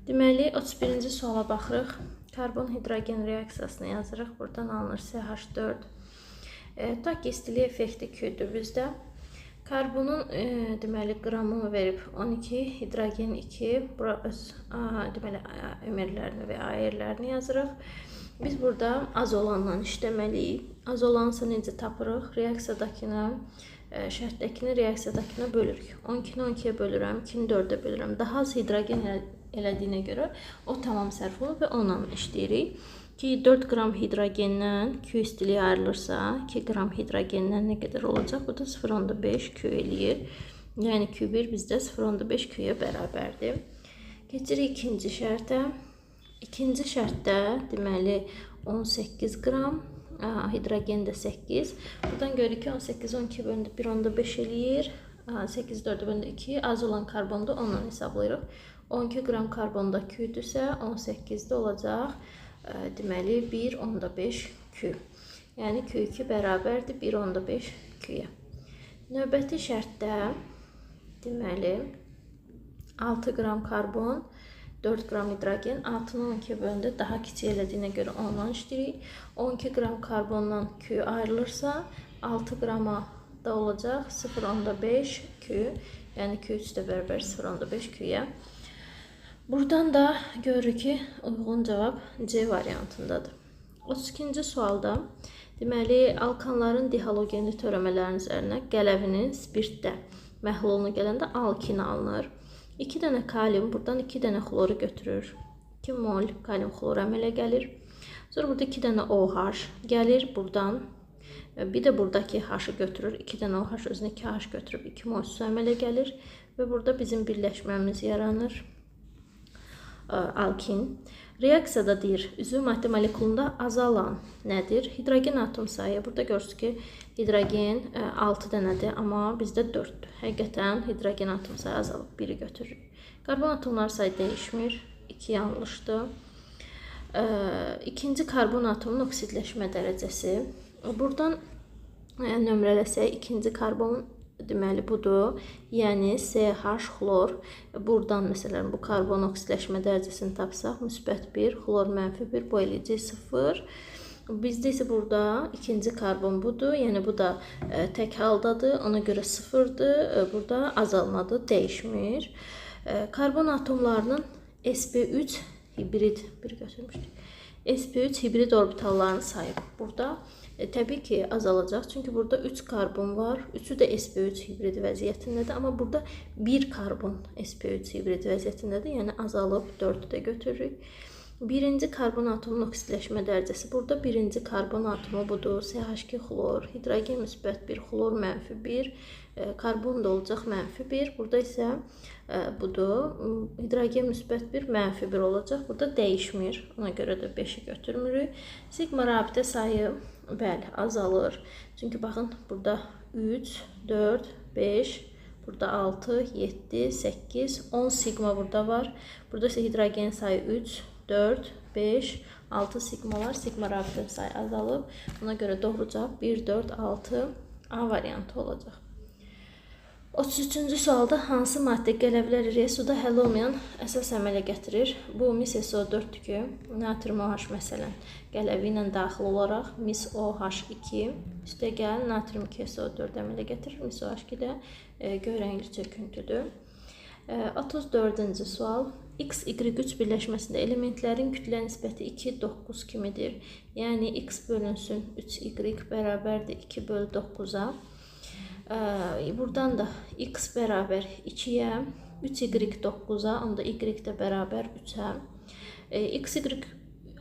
Deməli, 31-ci suala baxırıq. Karbon-hidrogen reaksiyasını yazırıq. Buradan alınır CH4. Tutaq ki, istilik effekti Q-dür bizdə. Karbonun deməli qramını verib 12, hidrogen 2. Bura öz deməli ömürlərini və ayirlərini yazırıq. Biz burada az olandan işləməliyik. Az olansa necə tapırıq? Reaksiyadakını, şərtdəkini reaksiyadakına bölürük. 12-ni 12-yə bölürəm, 2-ni 4-ə bölürəm. Daha az hidrogen elədiyinə görə o tamam sərf olur və onunla işləyirik. Ki 4 qram hidrogendən Q istiliyi ayrılırsa, 2 qram hidrogendən nə qədər olacaq? Bu da 0,5 Q eləyir. Yəni Q1 bizdə 0,5 Q-yə bərabərdir. Keçirik ikinci şərtə. İkinci şərtdə deməli 18 qram, hidrogen də 8. Buradan görürük ki 18 12 bölündü 1,5 eləyir. 8 4 bölündü 2. Az olan karbonu da onunla hesablayırıq. 12 qram karbonda Q-dürsə 18-də olacaq. Deməli 1,5 Q. Yəni Q2 bərabərdir 1,5 Q-yə. Növbəti şərtdə deməli 6 qram karbon, 4 qram hidrogen, 6-nı 12-yə bölündə daha kiçik elədiyinə görə ondan işləyirik. 12 qram karbondan Q ayrılırsa 6 qrama da olacaq 0,5 Q. Yəni Q3 də bərabər 0,5 Q-yə. Buradan da görürük ki, uyğun cavab C variantındadır. 32-ci sualda deməli alkanların dihalogenli törəmələrin üzərinə qələvinin spirtdə məhluluna gələndə alkin alınır. 2 dənə kalium, buradan 2 dənə xloru götürür. 2 mol kalium xlor əmələ gəlir. Sonra burada 2 dənə OH gəlir buradan. Bir də buradakı H-ı götürür. 2 dənə OH özünə 2H götürüb 2 mol su əmələ gəlir. Və burada bizim birləşməmiz yaranır. Alkin. Reaksiyada deyir, üzvü maddə molekulunda azalan nədir? Hidrogen atom sayı. Burada görürsünüz ki, hidrogen 6 dənədir, amma bizdə 4-dür. Həqiqətən hidrogen atom sayı azalıb, 1-i götürürük. Karbon atomlar sayı dəyişmir, 2 yanlışdır. İkinci karbon atomunun oksidləşmə dərəcəsi. Buradan nömrələsək, ikinci karbon deməli budur. Yəni CH xlor. Buradan məsələn bu karbon oksidləşmə dərəcəsini tapsaq, müsbət 1, xlor -1, bu eləyici 0. Bizdə isə burada ikinci karbon budur. Yəni bu da tək haldadır. Ona görə 0-dır. Burada azalmadır, dəyişmir. Karbon atomlarının sp3 hibrid bir götürmüşdük. sp3 hibrid orbitallarını sayıb burada. Təbii ki azalacaq. Çünki burada 3 karbon var. 3-ü də sp3 hibrid vəziyyətindədir. Amma burada 1 karbon sp3 hibrid vəziyyətindədir. Yəni azalıb 4-ü də götürürük. Birinci karbon atomunun oksidləşmə dərəcəsi. Burada birinci karbon atomu budur. CH2 xlor, hidrogen müsbət 1, xlor -1, karbon da olacaq -1. Burada isə budur. Hidrogen müsbət 1, -1 olacaq. Burada dəyişmir. Ona görə də 5-i götürmürük. Sigma rabitə sayı bəli azalır. Çünki baxın burada 3, 4, 5, burada 6, 7, 8, 10 sigma burada var. Burada isə hidrogen sayı 3, 4, 5, 6 sigmalar. Sigma rabitə sayı azalıb. Ona görə doğru cavab 1, 4, 6 A variantı olacaq. 33-cü sualda hansı maddə qələvlər ilə suda həll olmayan əsas əmələ gətirir? Bu mis SO4-dür ki, natrium OH məsələn qələvi ilə daxil olaraq mis OH2 üstə gəl natrium 2SO4 əmələ gətirir. Mis OH2 də göy rəngli çöküntüdür. 34-cü sual. X, Y3 birləşməsində elementlərin kütlə nisbəti 2, 9 kimidir. Yəni X bölünsün 3Y bərabərdir 2 bölü 9-a. Buradan da X bərabər 2-yə, 3Y 9-a, onda Y də bərabər 3-ə. XY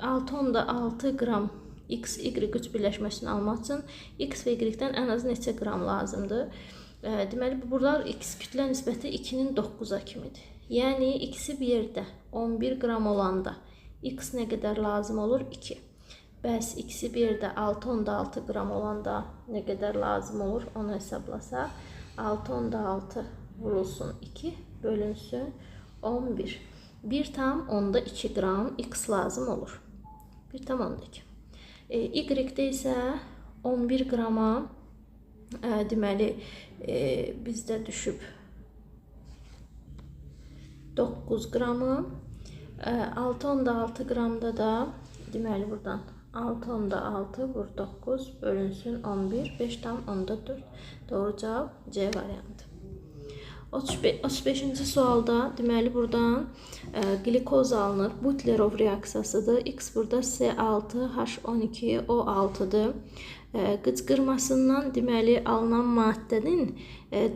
6,6 qram XY3 birləşməsini almaq üçün X və Y-dən ən az neçə qram lazımdır? Deməli, buralar X kütlə nisbəti 2-nin 9-a kimidir. Yəni, X-i bir yerdə 11 qram olanda X nə qədər lazım olur? 2. Bəs X-i bir yerdə 6,6 qram olanda nə qədər lazım olur? Onu hesablasaq. 6,6 vurulsun 2 bölünsün 11. 1,2 qram X lazım olur. 1,2. Y-də isə 11 qrama deməli bizdə düşüb 9 qramı. 6,6 qramda da deməli buradan 6,6 vur 9 bölünsün 11 5,4. Doğru cavab C variantı. 35-ci sualda deməli buradan glikoz alınır. Butlerov reaksiyasıdır. X burada C6H12O6-dır. Qıcqırmasından deməli alınan maddənin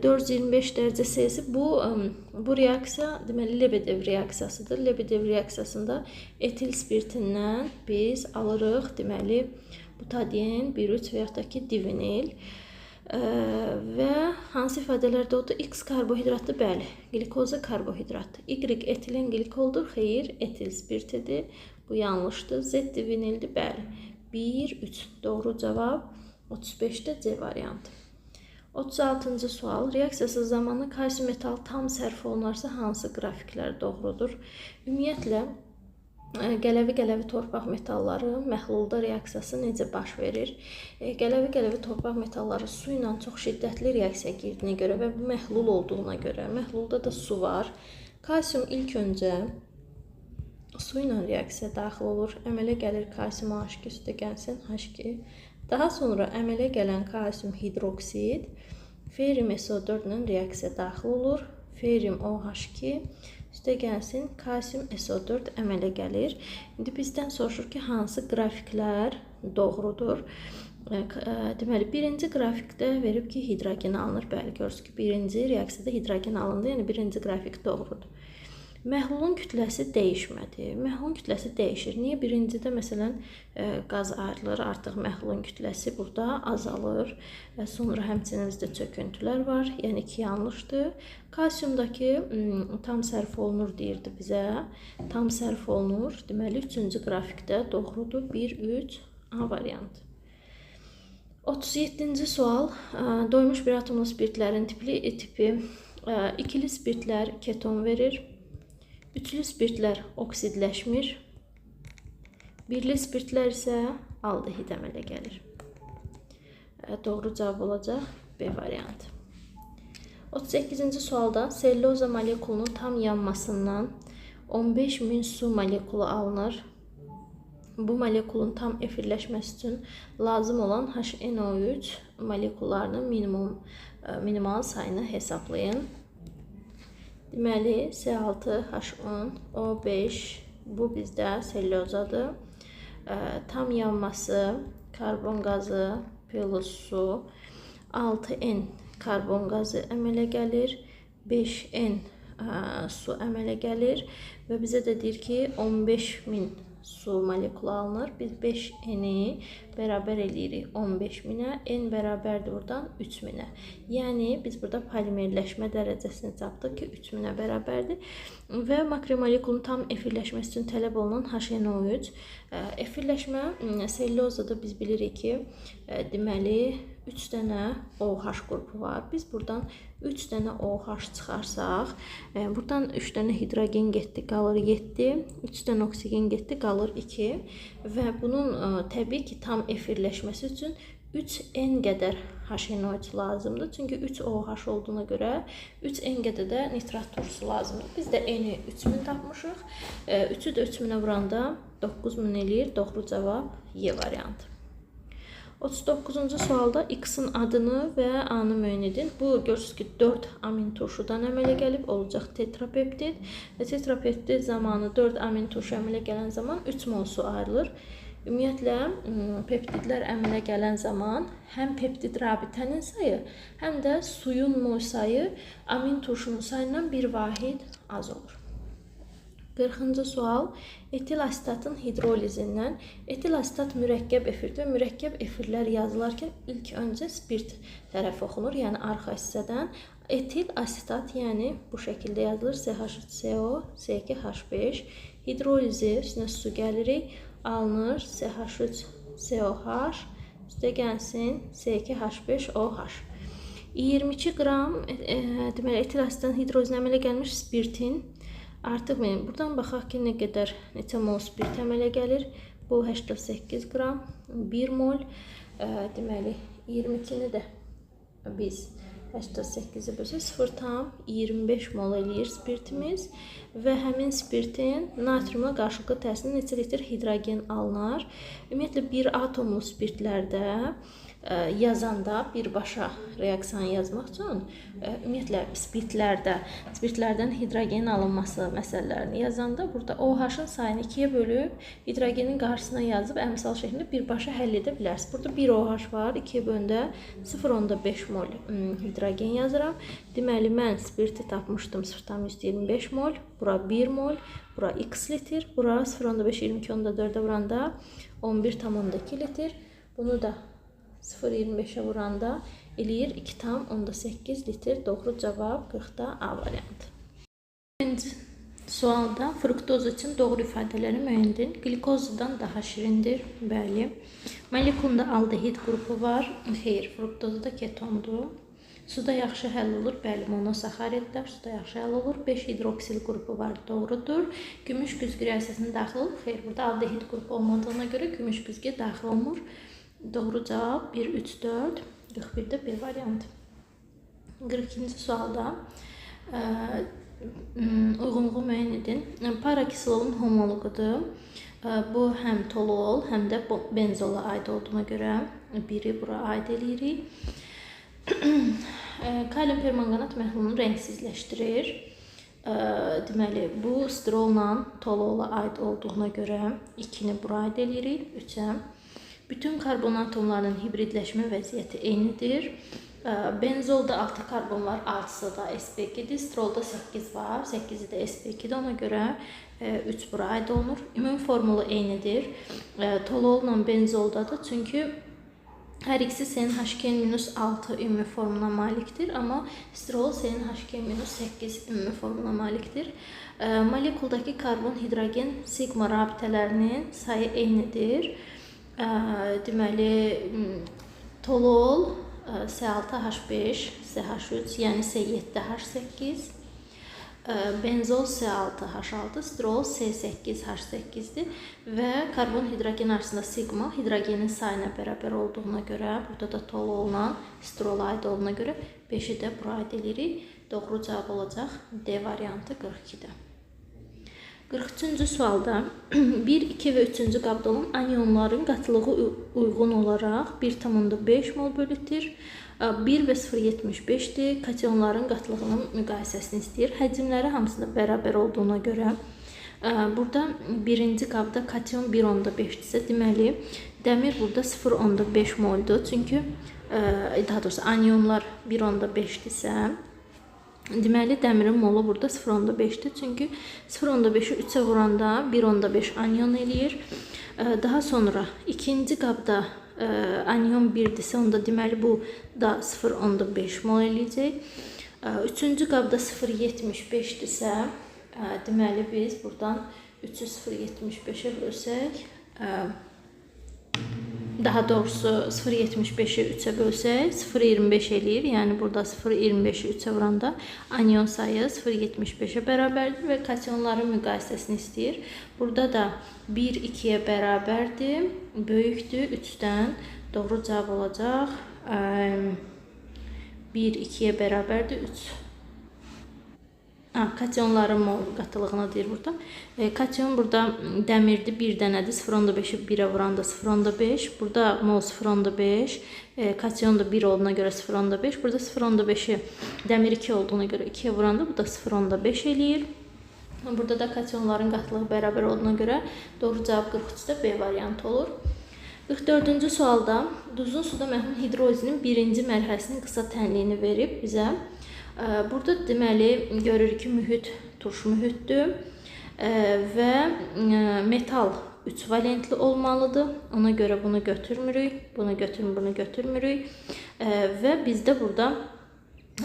425 dərəcə Celsi bu reaksiya deməli Lebedev reaksiyasıdır. Lebedev reaksiyasında etil spirtindən biz alırıq deməli butaden 1,3 və yaxud da ki divinil. Və hansı ifadələrdə odur? X karbohidratdır, bəli. Glikoza karbohidratdır. Y etilin glikoldur, xeyr, etil spirtidir. Bu yanlışdır. Z divinildir, bəli. 1, 3. Doğru cavab 35-də C variantı. 36-cı sual. Reaksiyası zamanı kalsium metal tam sərf olunarsa hansı qrafiklər doğrudur? Ümumiyyətlə, Qələvi torpaq metalları məhlulda reaksiyası necə baş verir? Qələvi torpaq metalları su ilə çox şiddətli reaksiya girdiyinə görə və bu məhlul olduğuna görə, məhlulda da su var. Kalsium ilk öncə su ilə reaksiya daxil olur. Əmələ gəlir kalsium H2 üstə gəlsin H2. Daha sonra əmələ gələn kalsium hidroksid ferium SO4 ilə reaksiya daxil olur. Ferium OH2 üstə gəlsin kalsium SO4 əmələ gəlir. İndi bizdən soruşur ki, hansı qrafiklər doğrudur? Deməli, birinci qrafikdə verib ki, hidrogen alınır. Bəli, görürsünüz ki, birinci reaksiyada hidrogen alındı. Yəni, birinci qrafik doğrudur. Məhlulun kütləsi dəyişmədi. Məhlulun kütləsi dəyişir. Niyə? Birincidə, məsələn, qaz ayrılır. Artıq məhlulun kütləsi burada azalır. Sonra həmçinin bizdə çöküntülər var. Yəni ki, yanlışdır. Kalsiumdakı tam sərf olunur deyirdi bizə. Tam sərf olunur. Deməli, üçüncü qrafikdə doğrudur. 1, 3, A variantı. 37-ci sual. Doymuş bir atomlu spirtlərin tipi ikili spirtlər keton verir. Üçlü spirtlər oksidləşmir. Birli spirtlər isə aldehid əmələ gəlir. Doğru cavab olacaq B variantı. 38-ci sualda selluloza molekulunun tam yanmasından 15.000 su molekulu alınır. Bu molekulun tam efirləşməsi üçün lazım olan HNO3 molekullarının minimal sayını hesablayın. Deməli, C6H10, O5, bu bizdə sellulozadır. Tam yanması, karbon qazı, plus su, 6N karbon qazı əmələ gəlir, 5N su əmələ gəlir və bizə də deyir ki, 15.000 su molekulu alınır. Biz 5N-i bərabər eləyirik 15.000-ə, N bərabərdir buradan 3.000-ə. Yəni, biz burada polimerləşmə dərəcəsini tapdıq ki, 3.000-ə bərabərdir. Və makromolekulun tam efirləşməsi üçün tələb olunan HNO3. Efirləşmə sellulozada biz bilirik ki, deməli, 3 dənə OH qrupu var. Biz buradan 3 dənə OH çıxarsaq, buradan 3 dənə hidrogen getdi, qalır 7, 3 dənə oksigen getdi, qalır 2 və bunun təbii ki, tam efirləşməsi üçün 3N qədər HNO3 lazımdır. Çünki 3 OH olduğuna görə 3N qədər də nitrat turşusu lazımdır. Biz də N-i 3000 tapmışıq. 3-ü də 3000-ə vuranda 9000 eləyir. Doğru cavab Y variantı. 39-cu sualda X-in adını və A-nı müəyyən edin. Bu, görürsünüz ki, 4 amin turşudan əmələ gəlib, olacaq tetrapeptid. Və tetrapeptid zamanı 4 amin turşu əmələ gələn zaman 3 mol su ayrılır. Ümumiyyətlə, peptidlər əmələ gələn zaman həm peptid rabitənin sayı, həm də suyun mol sayı amin turşunun sayından bir vahid az olur. 40-cı sual. Etil asitatın hidrolizindən etil asitat mürəkkəb efirdir və mürəkkəb efirlər yazılarkən ilk öncə spirt tərəf oxunur, yəni arxa hissədən. Etil asitat, yəni bu şəkildə yazılır. CH3CO, C2H5. Hidrolizi, üstünə su gəlirik, alınır CH3COH, üstə gəlsin C2H5OH. 22 qram deməli etil asitatan hidrolizinə əmələ gəlmiş spirtin artıq buradan baxaq ki, nə qədər neçə mol spirt əmələ gəlir. Bu 88 qram, 1 mol. Deməli, 22-ni də biz 88-i bölsək 0,25 mol eləyir spirtimiz və həmin spirtin natriumla qarşılıqlı təsirlə neçə litr hidrogen alınar. Ümumiyyətlə, bir atomlu spirtlərdə yazanda birbaşa reaksiyanı yazmaq üçün ümumiyyətlə spirtlərdən hidrogenin alınması məsələlərini yazanda burada OH-ın sayını 2-yə bölüb hidrogenin qarşısına yazıb əmsal şəklində birbaşa həll edə bilərsiniz. Burada 1 OH var, 2-yə böləndə 0,5 mol hidrogen yazıram. Deməli, mən spirti tapmışdım 0,25 mol, bura 1 mol, bura x litr, bura 0,5 22,4-ə vuranda 11,2 litr. Bunu da 0,25'e vuranda eləyir 2,8 litr. Doğru cavab 40'da A variantı. İkinci sualda fruktoz için doğru ifadələri müəyyən edin. Glikozdan daha şirindir. Bəli. Molekulunda aldehid qrupu var. Xeyr, fruktozda ketondur. Suda yaxşı həll olur. Bəli, monosaxaridlər suda yaxşı həll olur. 5 hidroksil qrupu var. Doğrudur. Gümüş güzgü reaksiyasına daxil olur. Xeyr, burada aldehid qrupu olmadığına görə gümüş güzgü daxil olmur. Doğru cevap 1, 3, 4, 41'de B variantı. 42. sualda uyğunluğu müəyyən edin. Paraksilolun homologudur. Bu həm toluol, həm də benzola aid olduğuna görə biri bura aid eləyirik. Kalium permanganat məhlulunu rəngsizləşdirir. Deməli, bu strolla toluola aid olduğuna görə 2-ni bura aid eləyirik, 3-ə. Bütün karbon atomlarının hibridləşmə vəziyyəti eynidir. Benzolda 6 karbon var, 6'sı da sp2'dir. Strolda 8 var, 8'i de sp2'dir. Ona görə 3 bura aid olunur. Ümumi formulu eynidir. Toluolla benzoldadır. Çünki hər ikisi CnHn-6 ümumi formuna malikdir. Amma strol CnHn-8 ümumi formuna malikdir. Molekuldakı karbon hidrogen sigma rabitələrinin sayı eynidir. Deməli, toluol C6H5, CH3, yəni C7H8, benzol C6H6, strol C8H8'dir və karbon hidrogen arasında sigma hidrogenin sayına bərabər olduğuna görə, burada da toluolla strol aid olduğuna görə 5'i də bura aid edirik. Doğru cavab olacaq D variantı 42'də. 43-cü sualda 1, 2 və 3-cü qabda olan anyonların qatılığı uyğun olaraq 1,5 mol bölü litr, 1 və 0,75'dir. Kationların qatılığının müqayisəsini istəyir. Həcmləri hamısında bərabər olduğuna görə burada birinci qabda kation 1,5'dirsə, deməli dəmir burada 0,5 moldur. Çünki daha doğrusu anyonlar 1,5'dirsə, deməli dəmirin molu burada 0,5'dir. Çünki 0,5'i 3'ə vuranda 1,5 anyon eləyir. Daha sonra ikinci qabda anyon 1'dirsə, onda deməli bu da 0,5 mol eləyəcək. Üçüncü qabda 0,75'dirsə, deməli biz buradan 3'ü 0,75'e bölsək, daha doğrusu 0,75'i 3'ə bölsək 0,25 eləyir. Yəni burada 0,25'i 3'ə vuranda anyon sayı 0,75'e bərabərdir və kationların müqayisəsini istəyir. Burada da 1, 2'yə bərabərdir, böyükdür 3'dən. Doğru cavab olacaq 1, 2'yə bərabərdir 3. Kationların mol qatılığını deyir burada. Kation burada dəmirdir, 1 dənədir. 0,5'i 1'ə vuranda 0,5. Burada mol 0,5. Kation da 1 olduğuna görə 0,5. Burada 0,5'i dəmir 2 olduğuna görə 2'yə vuranda bu da 0,5 eləyir. Burada da kationların qatılığı bərabər olduğuna görə doğru cavab 43'də B variantı olur. 44-cü sualda duzlu suda məhlul hidrolizinin birinci mərhələsinin qısa tənliyini verib bizə. Burada deməli görürük ki, mühit turş mühitdir və metal 3 valentli olmalıdır. Ona görə bunu götürmürük, bunu götürmürük və bizdə burada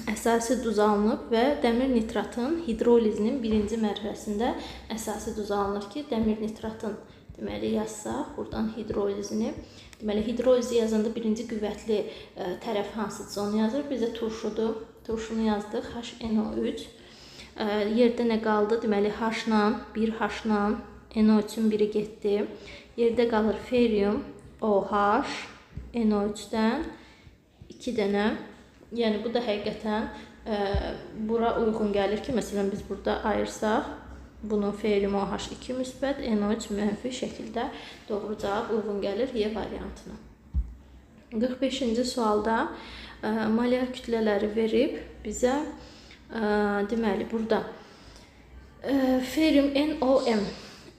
əsasi duz alınıb və dəmir nitratın hidrolizinin birinci mərhələsində əsasi duz alınır ki, dəmir nitratın deməli yazsaq, buradan hidrolizini, deməli hidrolizi yazanda birinci qüvvətli tərəf hansıdırsa onu yazır. Bizə turşudur. Turşunu yazdıq, HNO3. Yerdə nə qaldı? Deməli, H-la, 1H-la, NO3-ün biri getdi. Yerdə qalır ferium, OH, NO3-dən 2 dənə Yəni bu da həqiqətən bura uyğun gəlir ki, məsələn biz burada ayırsaq, bunun feili OH2 müsbət, NO3 mənfi şəkildə doğru cavab uyğun gəlir Y variantına. 45-ci sualda molyar kütlələri verib bizə deməli burada ferium NOM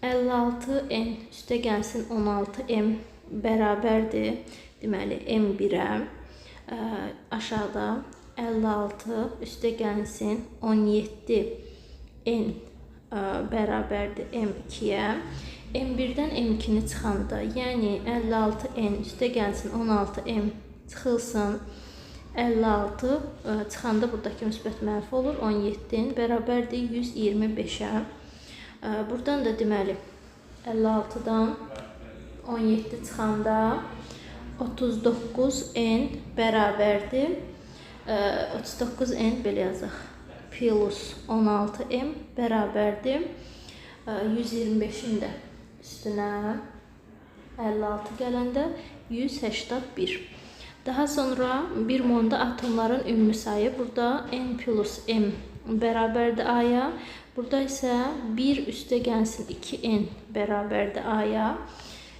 56N üstə gəlsin 16M bərabərdir. Deməli M1-ə aşağıda 56 üstə gəlsin 17N bərabərdir M2-yə. M1-dən M2-ni çıxanda, yəni 56N üstə gəlsin 16M çıxılsın 56 çıxanda buradakı müsbət mənfi olur 17N bərabərdir 125-ə. Buradan da deməli 56-dan 17 çıxanda 39N bərabərdir 39N belə yazaq plus 16M bərabərdir 125-in də üstünə 56 gələndə 181. Daha sonra bir molda atomların ümumi sayı burada N plus M bərabərdir A-ya. Burada isə 1 üstə gəlsin 2N bərabərdir A-ya.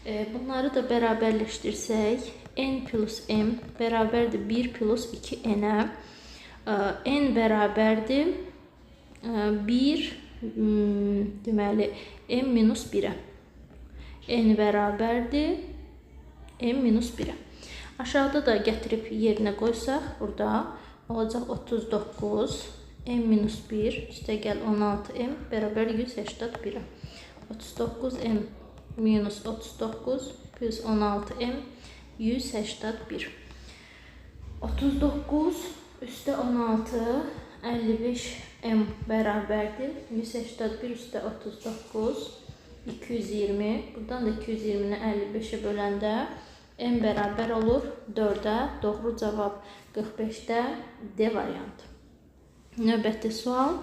Bunları da bərabərləşdirsək N plus M bərabərdir 1 plus 2N-ə. N bərabərdir 1 deməli M minus 1-ə. N bərabərdir M minus 1-ə. Aşağıda da gətirib yerinə qoysaq, burada olacaq 39 M minus 1 üstə gəl 16M bərabər 181-ə. 39M minus 39 plus 16M 181. 39 üstə 16 55M bərabərdir. 181 üstə 39 220. Buradan da 220-ni 55-ə böləndə M bərabər olur 4-ə. Doğru cavab 45-də D variantı. Növbəti sual.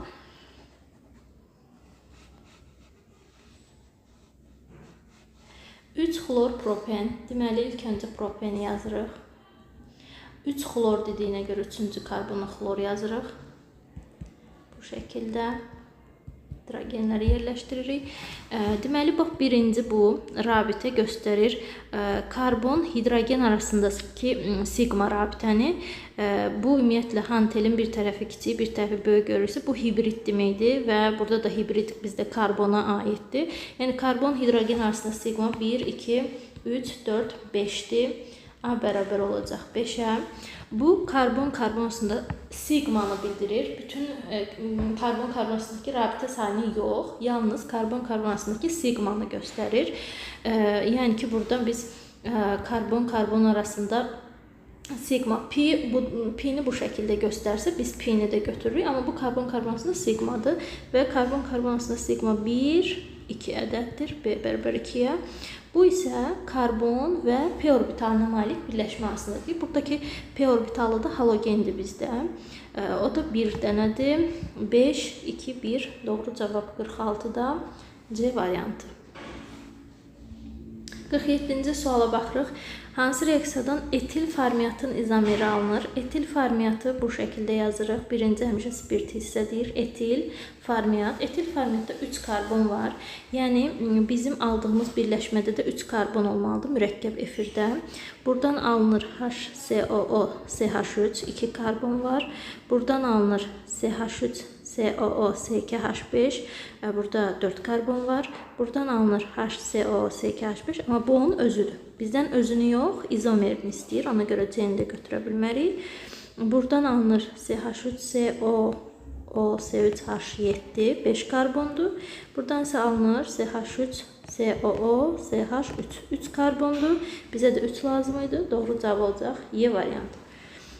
3 xlor propen. Deməli ilk öncə propeni yazırıq. 3 xlor dediyinə görə 3-cü karbonu xlor yazırıq. Bu şəkildə hidrogenləri yerləşdiririk. Deməli bax birinci bu rabitə göstərir karbon hidrogen arasındakı sigma rabitəni. Bu ümumiyyətlə hantelin bir tərəfi kiçik, bir tərəfi böyük görürsə bu hibrid deməkdir və burada da hibrid bizdə karbona aiddir. Yəni karbon hidrogen arasında sigma 1, 2, 3, 4, 5-dir. A bərabər olacaq 5-ə. Bu karbon-karbon arasında sigmanı bildirir. Bütün karbon-karbon arasındakı rabitə sayını yox, yalnız karbon-karbon arasındakı sigmanı göstərir. Yəni ki, burada biz karbon-karbon arasında sigma, pi-ni bu şəkildə göstərsə, biz pi-ni də götürürük. Amma bu karbon-karbon arasında sigmadır və karbon-karbon arasında sigma 1, 2 ədəddir, B bərabər 2-yə. Bu isə karbon və p orbitalına malik birləşmə arasındadır. Buradakı p orbitalı da halogendir bizdə. O da 1 dənədir. 5, 2, 1. Doğru cavab 46-da C variantı. 47-ci suala baxırıq. Hansı reaksiyadan etil formiatın izomeri alınır? Etil formiatı bu şəkildə yazırıq. Birinci həmişə spirt hissədir. Etil formiat. Etil formiatda 3 karbon var. Yəni bizim aldığımız birləşmədə də 3 karbon olmalıdır mürəkkəb efirdə. Buradan alınır HCOO, CH3, 2 karbon var. Buradan alınır CH3, COO, C2H5. Burada 4 karbon var. Buradan alınır HCOO, C2H5. Amma bu onun özüdür. Bizdən özünü yox, izomerini istəyir. Ona görə C-ni də götürə bilmərik. Buradan alınır CH3CO, C3H7, 5 karbondur. Buradan isə alınır CH3CO, CH3, 3 karbondur. Bizə də 3 lazım idi. Doğru cavab olacaq Y variantı.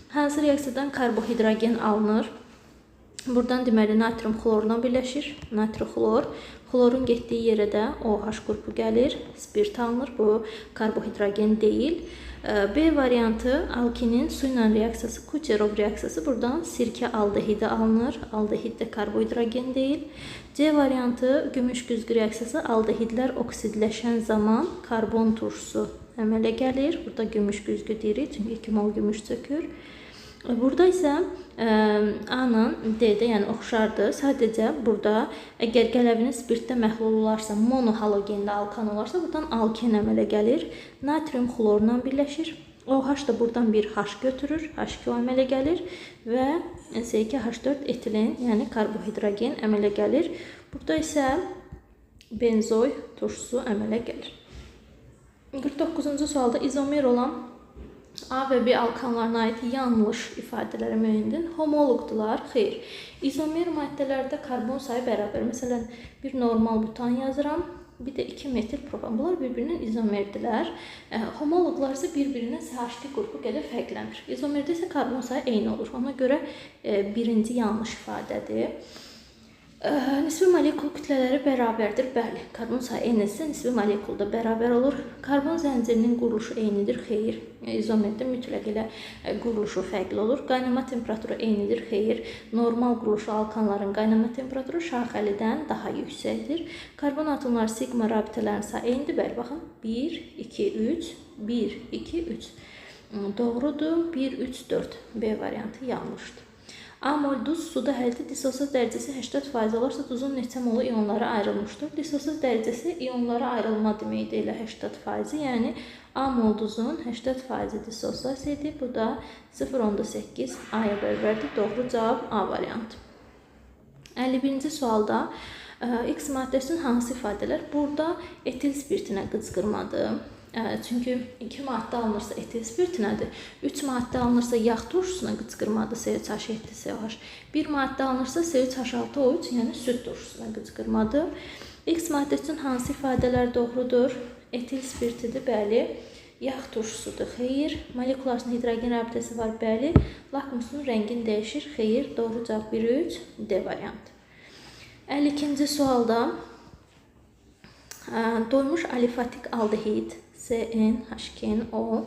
Hansı reaksiyadan karbohidrogen alınır? Buradan deməli natrium xlorla birləşir. Natrixlor. Xlorun getdiyi yerə də OH qrupu gəlir. Spirt alınır. Bu karbohidrogen deyil. B variantı alkinin su ilə reaksiyası, Kucherov reaksiyası. Buradan sirkə aldehidi alınır. Aldehid də karbohidrogen deyil. C variantı gümüş güzgü reaksiyası. Aldehidlər oksidləşən zaman karbon turşusu əmələ gəlir. Burada gümüş güzgü deyirik. Çünki 2 mol gümüş çökür. Burada isə A-nın D-də, yəni oxşardır. Sadəcə burada əgər qələvinin spirtdə məhlul olarsa, monohalogendə alkan olarsa, buradan alken əmələ gəlir. Natrium xlorla birləşir. OH da buradan bir H götürür, H2O əmələ gəlir və C2H4 etilen, yəni karbohidrogen əmələ gəlir. Burada isə benzoy turşusu əmələ gəlir. 49-cu sualda izomer olan A və B alkanlarına aid yanlış ifadələrə müəyyən edin. Homoloqdular. Xeyr. İzomer maddələrdə karbon sayı bərabər. Məsələn, bir normal butan yazıram. Bir də 2 metil propan. Bunlar bir-birinin izomerdirlər. Homoloqlar isə bir-birindən CH2 qrupu qədər fərqlənir. İzomerdə isə karbon sayı eyni olur. Ona görə birinci yanlış ifadədir. Nisbi molekul kütlələri bərabərdir. Bəli, karbon sayı eynidirsə nisbi molekul da bərabər olur. Karbon zəncirinin quruluşu eynidir. Xeyr. İzomerdə mütləq ilə quruluşu fərqli olur. Qaynama temperaturu eynidir. Xeyr. Normal quruluşu alkanların qaynama temperaturu şaxəlidən daha yüksəkdir. Karbon atomları sigma rabitələrin sayı eynidir. Bəli, baxın. 1, 2, 3, 1, 2, 3. Doğrudur. 1, 3, 4. B variantı yanlışdır. A mol duz suda həldə disosiya dərəcəsi 80% olarsa duzun neçə molu ionlara ayrılmışdır. Disosiya dərəcəsi ionlara ayrılma deməkdir elə 80%. Yəni A mol duzun 80% disosiyasiyadır. Bu da 0.8 A-ya bərabərdir. Doğru cavab A variantı. 51-ci sualda X maddəsinin hansı ifadələr? Burada etil spirtinə qıcqırmadır. Çünki 2 maddə alınırsa etil spirtinədir. 3 maddə alınırsa yağ turşusuna qıcqırmadır CH7COH. 1 maddə alınırsa CH6O3, yəni süd turşusuna qıcqırmadır. X maddəsi üçün hansı ifadələr doğrudur? Etil spirtidir, bəli. Yağ turşusudur, xeyr. Molekularında hidrogen rabitəsi var, bəli. Lakmusun rəngin dəyişir, xeyr. Doğru cavab 1-3, D variantı. 52-ci sualda doymuş alifatik aldehid CnH2NO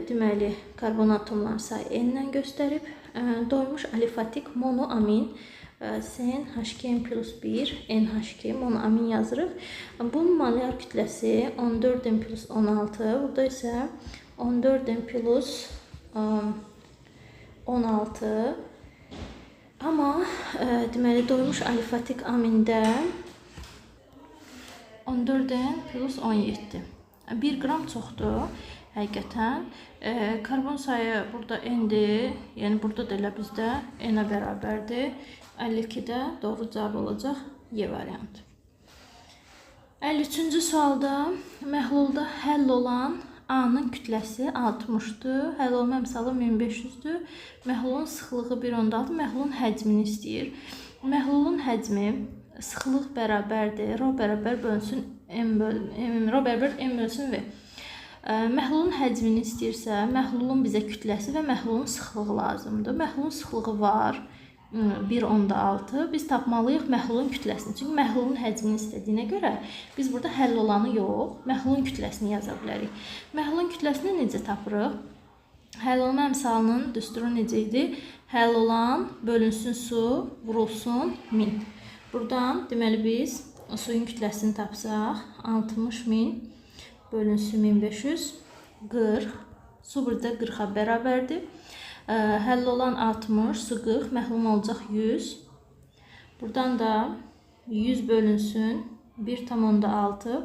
deməli karbon atomlarının sayı N-lə göstərib. Doymuş alifatik monoamin CnH2n+1 NH2 monoamin yazırıq. Bunun molekyar kütləsi 14N+16. Burada isə 14N+16. Amma deməli doymuş alifatik amində 14N+17. 1 qram çoxdur, həqiqətən. Karbon sayı burada N-dir, yəni burada da elə bizdə N-ə bərabərdir. 52-də doğru cavab olacaq Y variantı. 53-cü sualda məhlulda həll olan A-nın kütləsi 60-dır, həll olma əmsalı 1500-dür. Məhlulun sıxlığı 1.6, məhlulun həcmini istəyir. Məhlulun həcmi sıxlıq bərabərdir. Rho bərabər bölünsün Rho bərabər M bölünsün V. Məhlulun həcmini istəyirsə, məhlulun bizə kütləsi və məhlulun sıxlığı lazımdır. Məhlulun sıxlığı var 1.6. Biz tapmalıyıq məhlulun kütləsini. Çünki məhlulun həcmini istədiyinə görə biz burada həll olanı yox, məhlulun kütləsini yaza bilərik. Məhlulun kütləsini necə tapırıq? Həll olma əmsalının düsturu necə idi? Həll olan bölünsün su, vurulsun 1000. Buradan deməli biz suyun kütləsini tapsaq 60.000 bölünsün 1500 40. Su burada 40-a bərabərdir. Həll olan 60, su 40, məhlum olacaq 100. Buradan da 100 bölünsün 1,6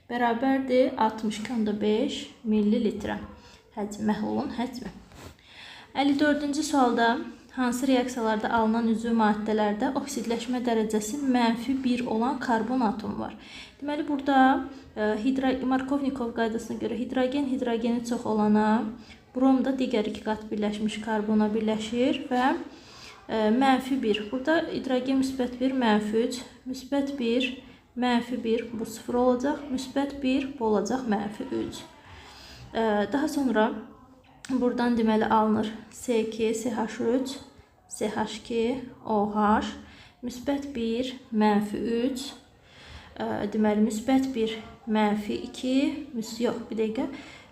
bərabərdir 62,5 millilitrə. Məhlulun həcmi. 54-cü sualda hansı reaksiyalarda alınan üzvü maddələrdə oksidləşmə dərəcəsi -1 olan karbon atomu var? Deməli, burada Markovnikov qaydasına görə hidrogeni çox olana, brom da digər 2 qat birləşmiş karbona birləşir və -1. Burada hidrogen -1, -3, -1, -1 bu 0 olacaq, -1 bu olacaq -3. Daha sonra buradan deməli alınır C2, CH3, CH2, OH, -1, -3, deməli -1, -2, yox, bir dəqiqə,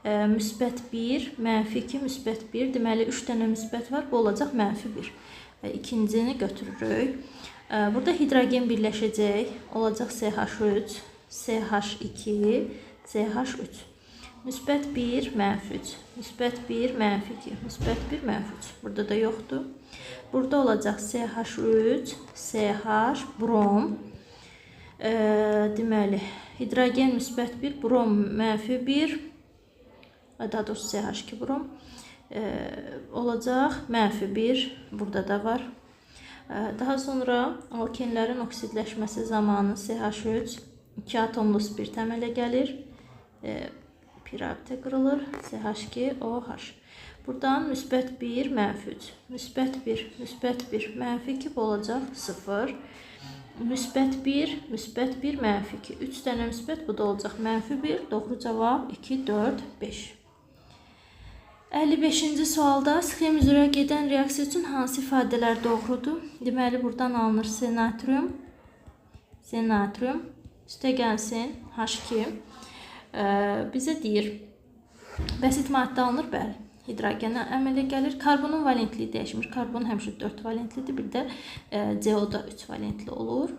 -1, -2, -1, deməli 3 dənə müsbət var, bu olacaq -1. İkincini götürürük. Burada hidrogen birləşəcək, olacaq CH3, CH2, CH3. müsbət 1, mənfi 3, müsbət 1, mənfi 2, müsbət 1, mənfi 3. Burada da yoxdur. Burada olacaq CH3, CH, brom. Deməli, hidrogen müsbət 1, brom mənfi 1, daha doğrusu CH2 brom olacaq. Mənfi 1, burada da var. Daha sonra alkenlərin oksidləşməsi zamanı CH3 2 atomlu spirt əmələ gəlir. Pirabitə qırılır. CH2, OH. Buradan müsbət 1, mənfi 3, müsbət 1, müsbət 1, mənfi 2 olacaq 0. Müsbət 1, müsbət 1, mənfi 2. 3 dənə müsbət, bu da olacaq mənfi 1. Doğru cavab 2, 4, 5. 55-ci sualda sxem üzrə gedən reaksiya üçün hansı ifadələr doğrudur? Deməli, buradan alınır C natrium. C natrium. Üstə gəlsin H2. Bizə deyir, bəsit maddə alınır, bəli. Hidrogenə əmələ gəlir. Karbonun valentliyi dəyişmir. Karbon həmişə 4 valentlidir. Bir də CO da 3 valentli olur.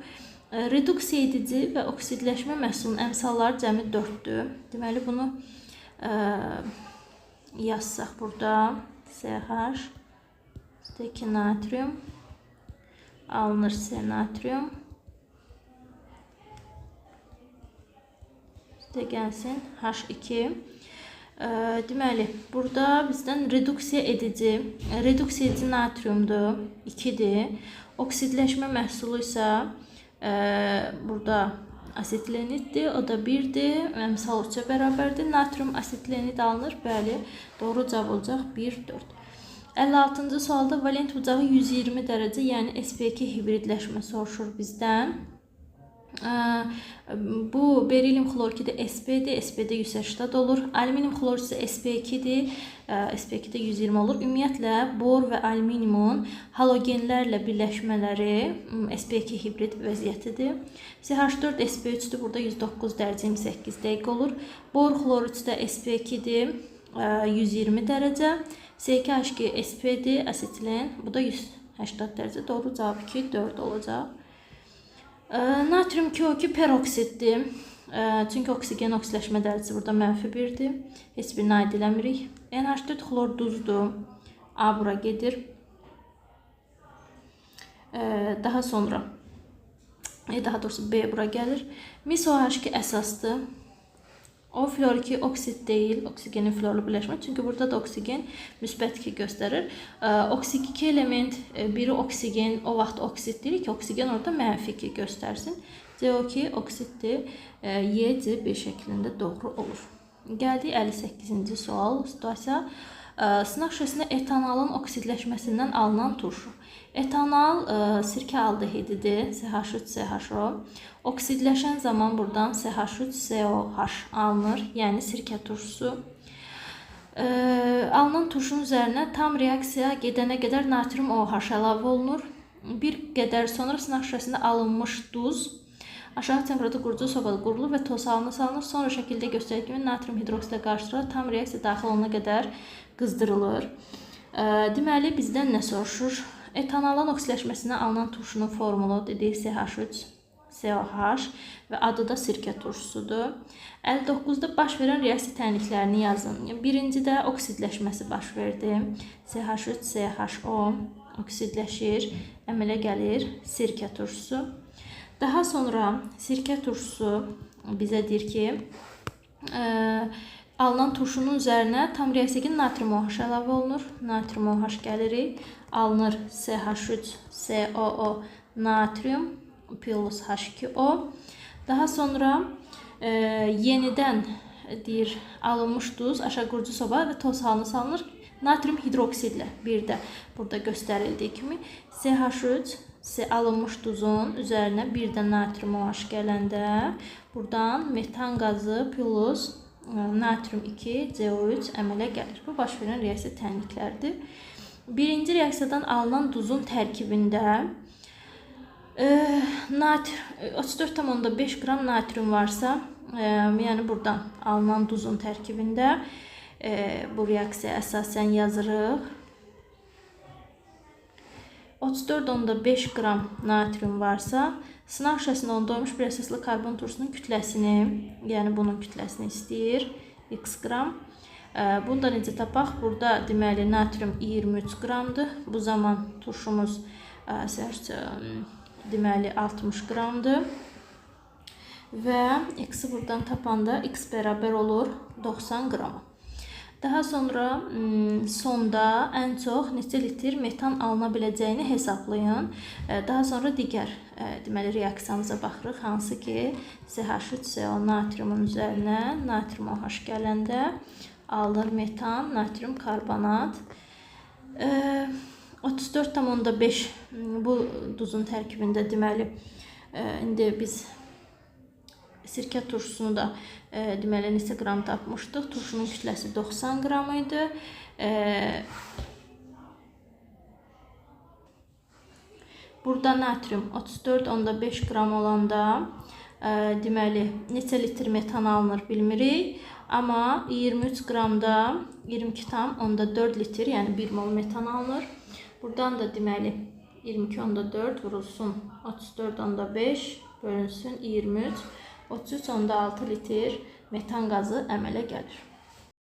Reduksiya edici və oksidləşmə məhsulunun əmsalları cəmi 4-dür. Deməli, bunu yazsaq burada. CH, üstəki natrium, alınır C natrium. Üstə gəlsin H2. Deməli, burada bizdən reduksiya edici natriumdur, 2-dir. Oksidləşmə məhsulu isə burada asetlenitdir, o da 1-dir. Əmsal 3-ə bərabərdir. Natrium asetlenit alınır, bəli. Doğru cavab olacaq 1, 4. 56-cı sualda valent bucağı 120 dərəcə, yəni sp2 hibridləşmə soruşur bizdən. Bu berilyum xlorkidi sp-dir, sp-də 180 olur. Alüminium xlorkidi isə sp2-dir, sp2-də 120 olur. Ümumiyyətlə, bor və alüminiumun halogenlərlə birləşmələri sp2 hibrid vəziyyətidir. CH4 sp3-dür, burada 109 dərəcə 28 dəqiqə olur. Bor xlorkidi sp2-dir, 120 dərəcə. C2H2 sp-dir, asetilen, bu da 180 dərəcə. Doğru cavab 2, 4 olacaq. Natrium 2O2 peroksiddir. Çünki oksigen oksidləşmə dərəcəsi burada mənfi 1-dir. Heç birini aid eləmirik. NH4 xlor duzdur. A bura gedir. Daha sonra, daha doğrusu B bura gəlir. Mis-OH2 əsasdır. O fluor2 oksid deyil, oksigenin fluorlu birləşmə. Çünki burada da oksigen müsbət 2 göstərir. Oksik 2 element, biri oksigen, o vaxt oksid deyirik ki, oksigen orada mənfi 2 göstərsin. CO2 oksiddir, Y, C, B şəklində doğru olur. Gəldik 58-ci sual. Situasiya. Sınaq şüşəsində etanolun oksidləşməsindən alınan turşu. Etanol sirkə aldehididir, CH3CHO. Oksidləşən zaman buradan CH3COH alınır, yəni sirkə turşusu. Alınan turşunun üzərinə tam reaksiya gedənə qədər natrium OH əlavə olunur. Bir qədər sonra sınaq şüşəsində alınmış duz aşağı temperaturda qurucu sobada qurulur və toz halına salınır. Sonra şəkildə göstərir kimi natrium hidroksidə qarışdırılır, tam reaksiya daxil olana qədər qızdırılır. Deməli, bizdən nə soruşur? Etanolun oksidləşməsinə alınan turşunun formulu dedik CH3COH və adı da sirkə turşusudur. 59-da baş verən reaksiya tənliklərini yazın. Birincidə oksidləşməsi baş verdi. CH3CHO oksidləşir, əmələ gəlir sirkə turşusu. Daha sonra sirkə turşusu bizə deyir ki, alınan turşunun üzərinə tam reaksiya natrium OH əlavə olunur. Natrium OH gəlirik. Alınır CH3COO natrium plus H2O. Daha sonra yenidən deyir alınmış duz aşağı qurucu soba və toz halına salınır. Natrium hidroksidlə bir də burada göstərildiyi kimi CH3 alınmış duzun üzərinə bir də natrium OH gələndə buradan metan qazı plus natrium 2 CO3 əmələ gəlir. Bu baş verən reaksiya tənlikləridir. Birinci reaksiyadan alınan duzun tərkibində 34,5 qram natrium varsa, yəni buradan alınan duzun tərkibində bu reaksiya əsasən yazırıq. 34,5 qram natrium varsa, sınaq şüşəsində doymuş bir əsaslı karbon turşusunun kütləsini, yəni bunun kütləsini istəyir. x qram. Bunu da necə tapaq? Burada deməli natrium 23 qramdır. Bu zaman turşumuz deməli 60 qramdır. Və x-i buradan tapanda x bərabər olur 90 qrama. Daha sonra sonda ən çox neçə litr metan alına biləcəyini hesablayın. Daha sonra digər deməli reaksiyamıza baxırıq, hansı ki CH3CO natriumun üzərinə natrium OH gələndə alınır metan, natrium karbonat. 34,5 bu duzun tərkibində deməli indi biz sirkə turşusunu da deməli neçə qram tapmışdıq. Turşunun kütləsi 90 qram idi. Burada natrium 34,5 qram olanda deməli neçə litr metan alınır bilmirik. Amma 23 qramda 22,4 litr, yəni 1 mol metan alınır. Buradan da deməli 22,4 vurulsun 34,5 bölünsün 23. 33,6 litr metan qazı əmələ gəlir.